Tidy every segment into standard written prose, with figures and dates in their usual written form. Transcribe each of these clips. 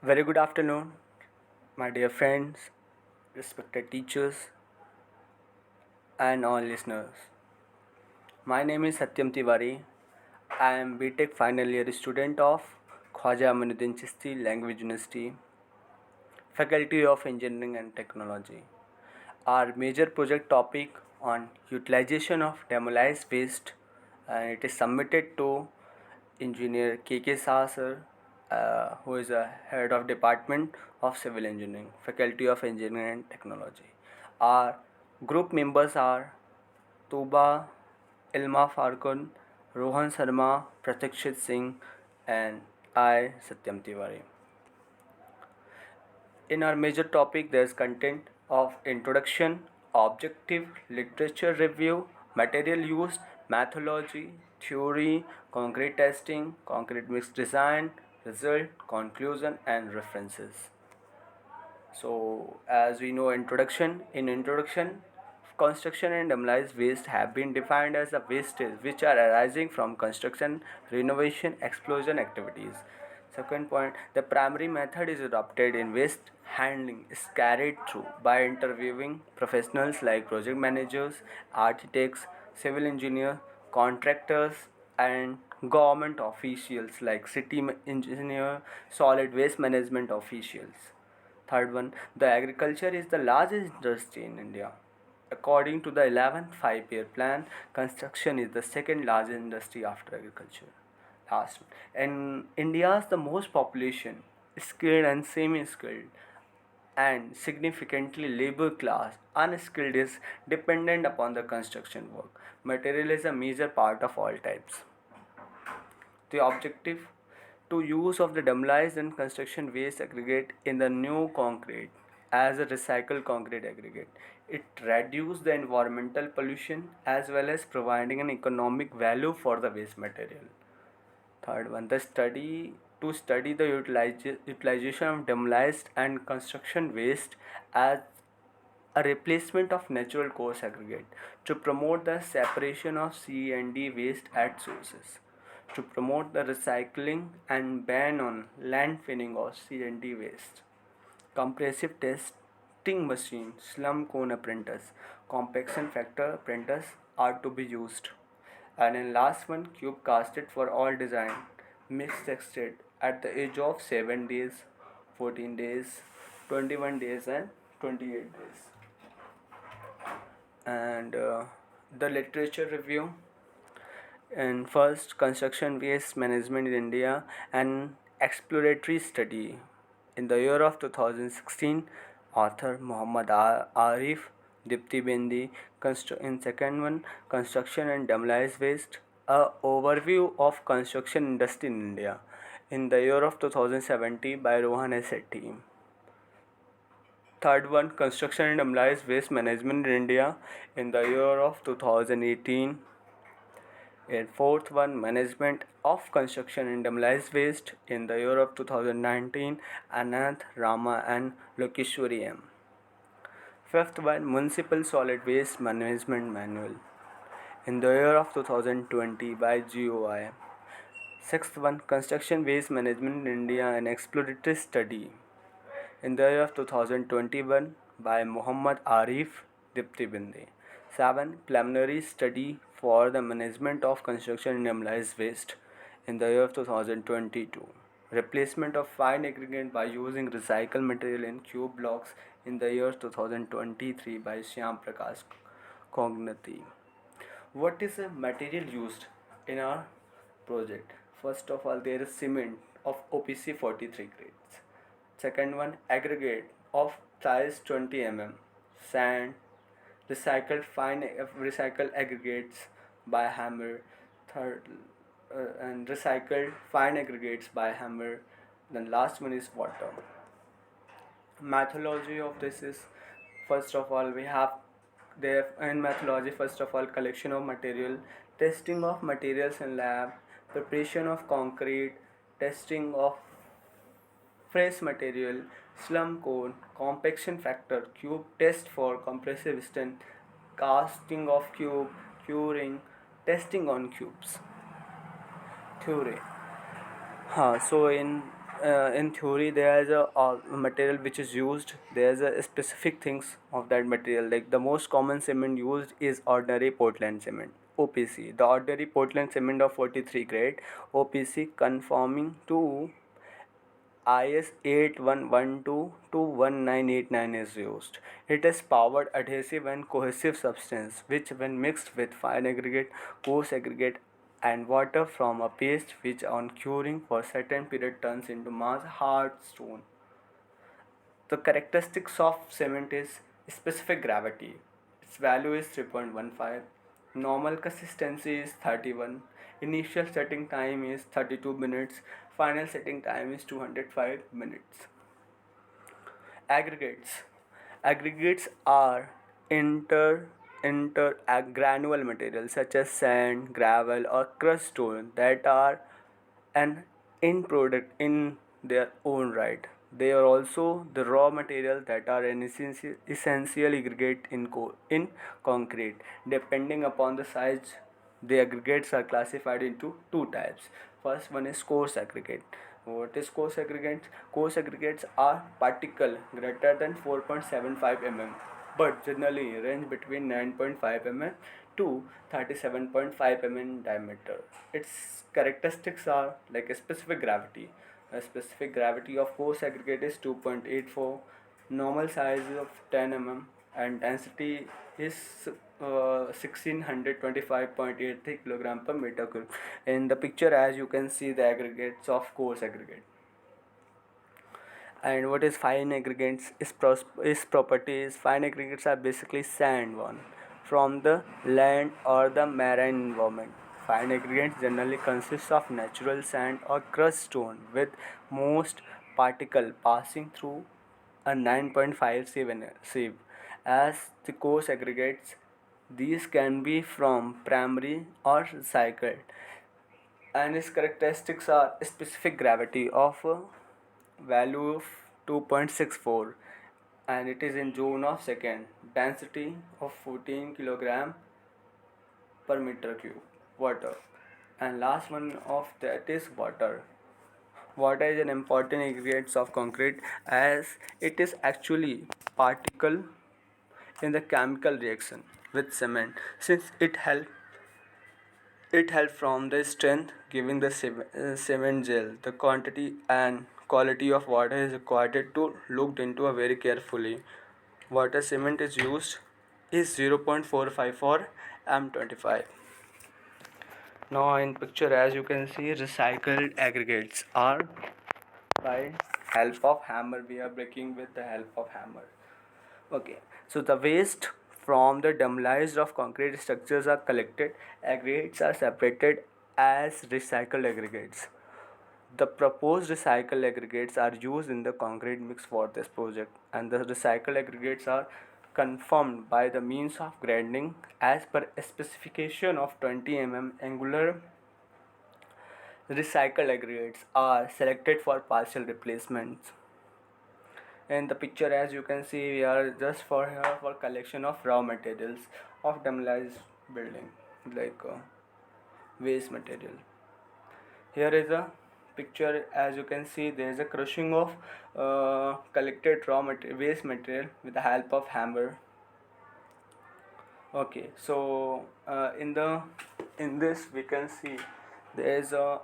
Very good afternoon, my dear friends, respected teachers, and all listeners. My name is Satyam Tiwari. I am BTech final year student of Khwaja Aminuddin Chishti Language University, Faculty of Engineering and Technology. Our major project topic on utilization of demolition waste, and it is submitted to Engineer K.K. Shah sir, who is a head of Department of Civil Engineering, Faculty of Engineering and Technology. Our group members are Tuba, Ilma Farkun, Rohan Sharma, Pratikshit Singh, and I, Satyam Tiwari. In our major topic, there's content of introduction, objective, literature review, material used, methodology, theory, concrete testing, concrete mix design, result, conclusion, and references. So, as we know, in introduction, construction and demolition waste have been defined as the wastes which are arising from construction, renovation, explosion activities. Second point, the primary method is adopted in waste handling is carried through by interviewing professionals like project managers, architects, civil engineers, contractors, and government officials like city engineer, solid waste management officials. Third one, the agriculture is the largest industry in India. According to the 11th five-year plan, construction is the second largest industry after agriculture. Last one. And India's the most population, skilled and semi-skilled, and significantly labor class, unskilled is dependent upon the construction work. Material is a major part of all types. The objective to use of the demolished and construction waste aggregate in the new concrete as a recycled concrete aggregate. It reduces the environmental pollution as well as providing an economic value for the waste material. Third one, the study to study the utilization of demolished and construction waste as a replacement of natural coarse aggregate, to promote the separation of C and D waste at sources, to promote the recycling and ban on landfilling of C and D waste. Compressive testing machine, slum cone printers, compaction factor printers are to be used. And in last one, cube casted for all design, mixed textured at the age of 7 days, 14 days, 21 days, and 28 days. And the literature review, and first, construction waste management in India, an exploratory study. In the year of 2016, author Muhammad Arif, Dipti Bindi. In second one, construction and demolition waste, a overview of construction industry in India, in the year of 2017 by Rohan S. team. Third one, construction and demolition waste management in India in the year of 2018. And fourth one, management of construction and demolition waste in the year of 2019, Ananth Rama and Lokeshwari M. Fifth one, municipal solid waste management manual in the year of 2020 by GOI. Sixth one, construction waste management in India, an exploratory study in the year of 2021 by Muhammad Arif, Dipti Bindi. 7. Preliminary study for the management of construction and demolition waste in the year of 2022. Replacement of fine aggregate by using recycled material in cube blocks in the year 2023 by Shyam Prakash Kognati. What is the material used in our project? First of all, there is cement of OPC 43 grades. Second one, aggregate of size 20 mm, sand, recycled aggregates by hammer. Third, and recycled fine aggregates by hammer. Then last one is water. Methodology of this is, first of all, we have there in methodology, first of all, collection of material, testing of materials in lab, preparation of concrete, testing of fresh material, slum cone, compaction factor, cube test for compressive strength, casting of cube, curing, testing on cubes. Theory. So in in theory there is a material which is used. There is a specific things of that material. Like the most common cement used is ordinary Portland cement, OPC. The ordinary Portland cement of 43 grade OPC conforming to IS 8112 to 1989 is used. It is powdered adhesive and cohesive substance which when mixed with fine aggregate, coarse aggregate and water from a paste which on curing for certain period turns into mass hard stone. The characteristics of cement is specific gravity. Its value is 3.15. Normal consistency is 31. Initial setting time is 32 minutes. Final setting time is 205 minutes. Aggregates. Aggregates are inter granular materials such as sand, gravel, or crushed stone that are an end product in their own right. They are also the raw material that are an essential aggregate in concrete. Depending upon the size, the aggregates are classified into two types. First one is coarse aggregate. What is coarse aggregates? Coarse aggregates are particle greater than 4.75 mm but generally range between 9.5 mm to 37.5 mm diameter. Its characteristics are like a specific gravity. A specific gravity of coarse aggregate is 2.84, normal size of 10 mm, and density is 1625.83 kg per meter cube. In the picture, as you can see, the aggregates of coarse aggregate. And what is fine aggregates is properties. Fine aggregates are basically sand one from the land or the marine environment. Fine aggregates generally consist of natural sand or crushed stone with most particle passing through a 9.5 sieve. As the coarse aggregates, these can be from primary or recycled, and its characteristics are specific gravity of value of 2.64, and it is in joule of second, density of 14 kilogram per meter cube water, and last one of that is water. Water is an important ingredient of concrete as it is actually particle in the chemical reaction with cement since it helps from the strength giving the cement gel. The quantity and quality of water is required to looked into a very carefully. Water cement is used is 0.45 for M25. Now in picture as you can see recycled aggregates are by help of hammer. We are breaking with the help of hammer. Okay, so the waste from the demolished of concrete structures are collected. Aggregates are separated as recycled aggregates. The proposed recycled aggregates are used in the concrete mix for this project, and the recycled aggregates are confirmed by the means of grinding as per a specification of 20 mm angular. Recycled aggregates are selected for partial replacements. In the picture as you can see we are just for here for collection of raw materials of demolished building like waste material. Here is a picture as you can see there is a crushing of collected waste material with the help of hammer. Okay, so in this we can see there is a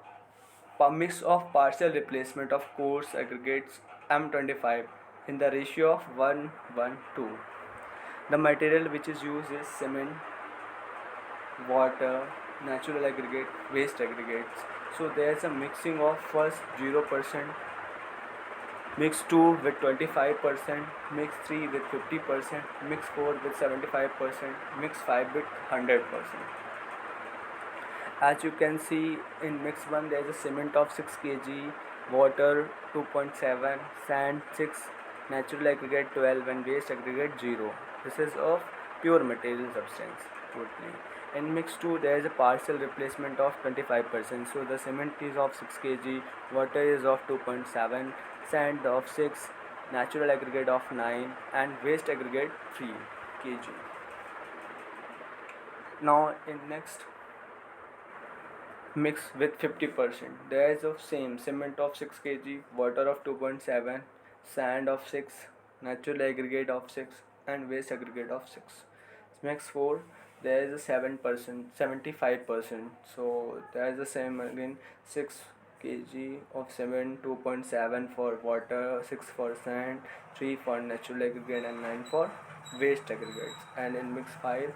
mix of partial replacement of coarse aggregates M25 in the ratio of 1:2. The material which is used is cement, water, natural aggregate, waste aggregates. So there is a mixing of first 0%, mix 2 with 25%, mix 3 with 50%, mix 4 with 75%, mix 5 with 100%. As you can see in mix 1 there is a cement of 6 kg, water 2.7, sand 6, natural aggregate 12 and waste aggregate 0. This is of pure material substance totally. In mix 2 there is a partial replacement of 25%. So the cement is of 6 kg, water is of 2.7, sand of 6, natural aggregate of 9 and waste aggregate 3 kg. Now in mix with 50%. There is of same cement of 6 kg, water of 2.7, sand of 6, natural aggregate of 6, and waste aggregate of 6. Mix 4, there is a 7%, 75%. So there is the same again, 6 kg of cement, 2.7 for water, 6 for sand, 3 for natural aggregate, and 9 for waste aggregates. And in mix 5,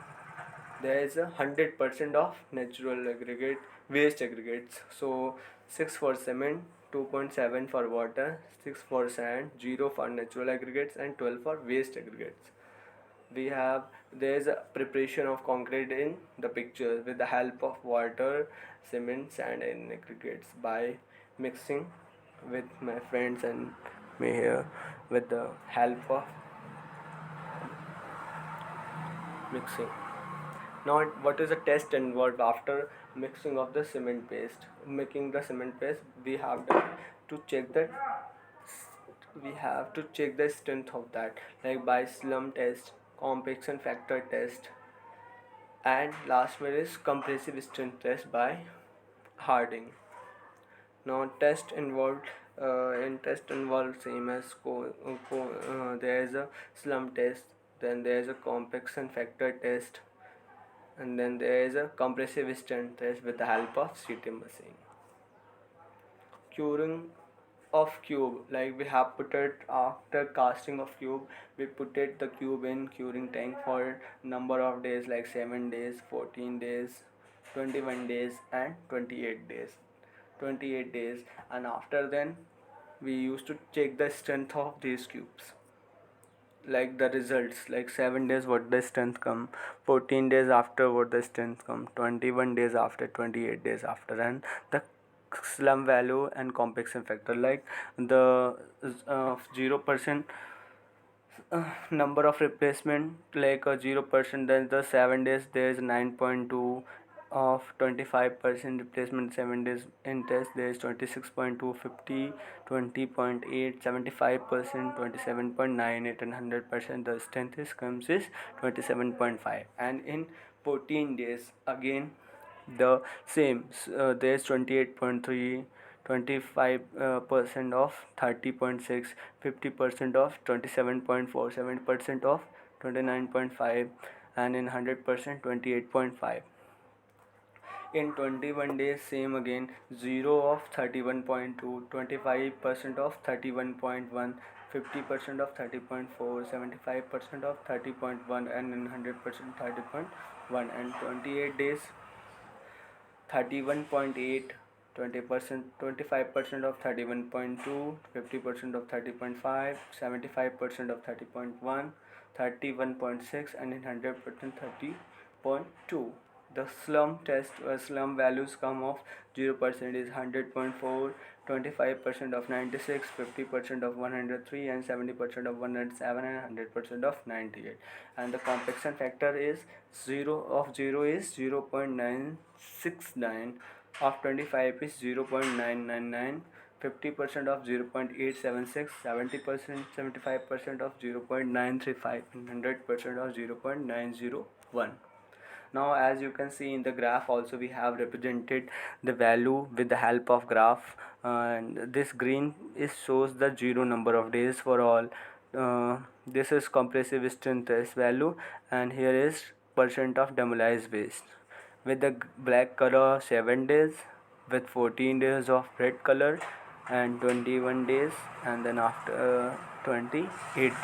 there is a 100% of natural aggregate waste aggregates. So 6 for cement, 2.7 for water, 6 for sand, 0 for natural aggregates, and 12 for waste aggregates. We have There is a preparation of concrete in the picture with the help of water, cement, sand, and aggregates by mixing with my friends and me here with the help of mixing. Now, what is the test involved after mixing of the cement paste? Making the cement paste, to check that we have to check the strength of that, like by slump test, compaction factor test, and last one is compressive strength test by Harding. Now, test involved same as there is a slump test, then there is a compaction factor test, and then there is a compressive strength test with the help of CT machine. Curing of cube, like we have put it after casting of cube, we put it the cube in curing tank for number of days, like 7 days, 14 days, 21 days, and 28 days. And after then we used to check the strength of these cubes, like the results, like 7 days what the strength come, 14 days after what the strength come, 21 days after, 28 days after, and the slump value and compaction factor, like the 0% number of replacement, like a 0%, then the 7 days there is 9.2 of 25% replacement, 7 days in test there is 26.2, 50, 20.8, 75%, 27.98, and 100% the strength is comes is 27.5. And in 14 days again the same, there is 28.3, 25% of 30.6, 50% of 27.4, 70% of 29.5, and in 100% 28.5. In 21 days same again, 0 of 31.2, 25% of 31.1, 50% of 30.4, 75% of 30.1, and in 100% 30.1. And 28 days 31.8, 20%, 25% of 31.2, 50% of 30.5, 75% of 30.1, 31.6, and in 100% 30.2. The slump values come of 0% is 100.4, 25% of 96, 50% of 103, and 70% of 107, and 100% of 98. And the compaction factor is 0 is 0.969, of 25 is 0.999, 50% of 0.876, 70%, 75% of 0.935, and 100% of 0.901. Now, as you can see in the graph also, we have represented the value with the help of graph, and this green is shows the zero number of days for all. This is compressive strength test value, and here is percent of demolition waste with the black color 7 days, with 14 days of red color, and 21 days, and then after 28 days.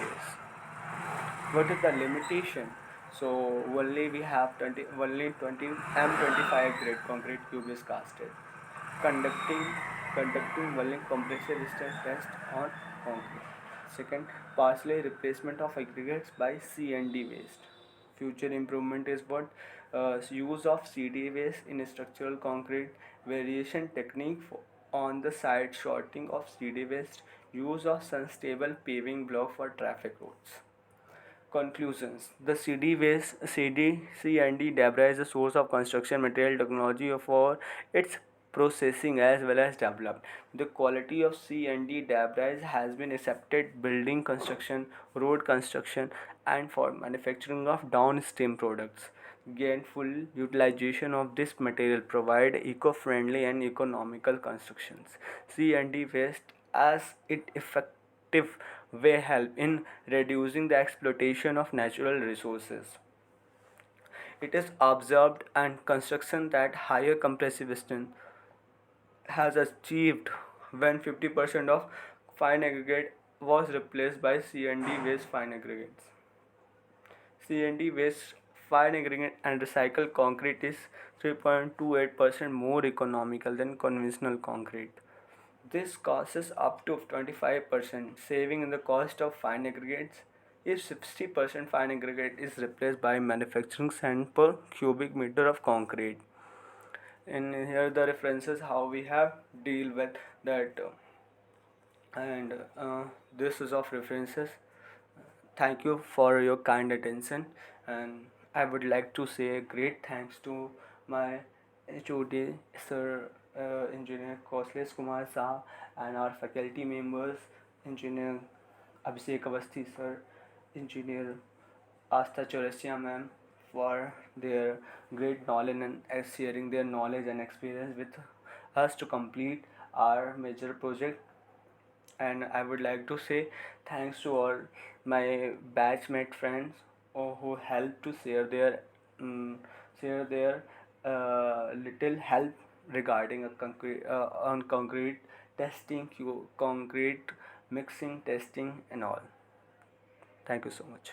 What is the limitation? So only we have 20 M25 grade concrete cube is casted. Conducting only compressive stress test on concrete. Second, partially replacement of aggregates by C&D waste. Future improvement is what? Use of CD waste in structural concrete, variation technique on the side shorting of CD waste, use of sun-stable paving block for traffic routes. Conclusions: the C&D debris is a source of construction material technology for its processing as well as developed. The quality of C&D debris has been accepted building construction, road construction, and for manufacturing of downstream products. gain full utilization of this material, provide eco-friendly and economical constructions. C&D waste as it effective way help in reducing the exploitation of natural resources. It is observed and construction that higher compressive strength has achieved when 50% of fine aggregate was replaced by C&D waste fine aggregates. C&D waste fine aggregate and recycled concrete is 3.28% more economical than conventional concrete. This causes up to 25% saving in the cost of fine aggregates if 60% fine aggregate is replaced by manufacturing sand per cubic meter of concrete. And here the references how we have deal with that and this is of references. Thank you for your kind attention, and I would like to say a great thanks to my HOD Sir Engineer Kauslesh Kumar Shah and our faculty members, Engineer Abhishek Avasthi Sir, Engineer Astha Chaurasia ma'am, for their great knowledge and sharing their knowledge and experience with us to complete our major project. And I would like to say thanks to all my batchmate friends who helped to um, share their little help regarding a concrete on concrete testing, concrete mixing testing and all. Thank you so much.